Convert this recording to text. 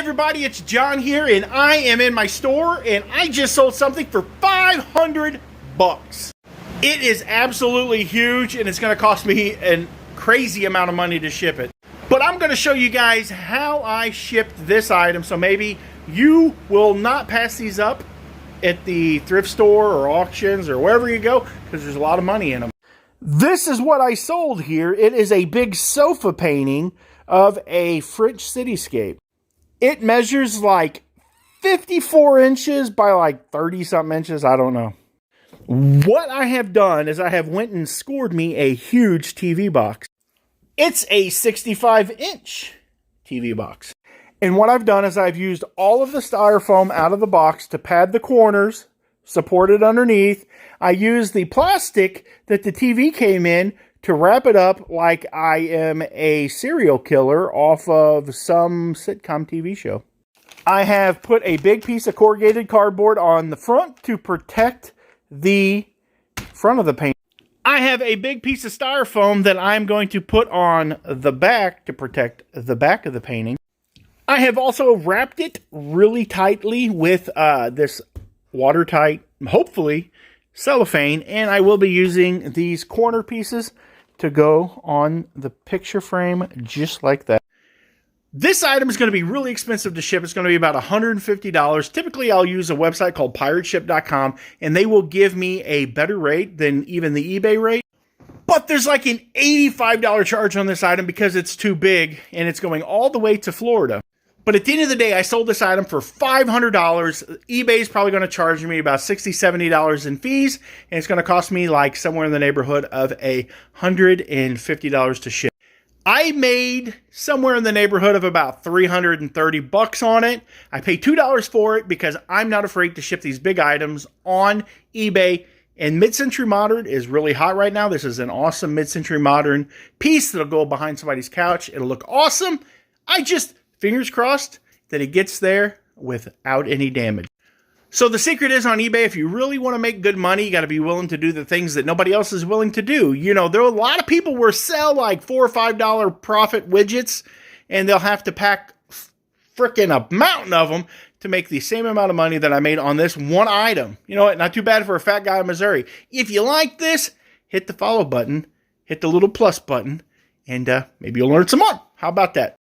Everybody, it's John here, and I am in my store, and I just sold something for 500 bucks. It is absolutely huge, and it's going to cost me a crazy amount of money to ship it. But I'm going to show you guys how I shipped this item, so maybe you will not pass these up at the thrift store or auctions or wherever you go, because there's a lot of money in them. This is what I sold here. It is a big sofa painting of a French cityscape. It measures like 54 inches by like 30-something inches. I don't know. What I have done is I have went and scored me a huge TV box. It's a 65-inch TV box. And what I've done is I've used all of the styrofoam out of the box to pad the corners, support it underneath. I used the plastic that the TV came in to wrap it up like I am a serial killer off of some sitcom TV show. I have put a big piece of corrugated cardboard on the front to protect the front of the paint. I have a big piece of styrofoam that I'm going to put on the back to protect the back of the painting. I have also wrapped it really tightly with this watertight, hopefully, cellophane, and I will be using these corner pieces to go on the picture frame just like that. This item is going to be really expensive to ship. It's going to be about $150. Typically, I'll use a website called pirateship.com, and they will give me a better rate than even the eBay rate. But there's like an $85 charge on this item because it's too big, and it's going all the way to Florida. But at the end of the day, I sold this item for $500. eBay is probably going to charge me about $60, $70 in fees, and it's going to cost me like somewhere in the neighborhood of $150 to ship. I made somewhere in the neighborhood of about 330 bucks on it. I paid $2 for it because I'm not afraid to ship these big items on eBay. And mid-century modern is really hot right now. This is an awesome mid-century modern piece that'll go behind somebody's couch. It'll look awesome. Fingers crossed that it gets there without any damage. So the secret is on eBay, if you really want to make good money, you got to be willing to do the things that nobody else is willing to do. You know, there are a lot of people who sell like $4 or $5 profit widgets, and they'll have to pack frickin' a mountain of them to make the same amount of money that I made on this one item. You know what? Not too bad for a fat guy in Missouri. If you like this, hit the follow button, hit the little plus button, and maybe you'll learn some more. How about that?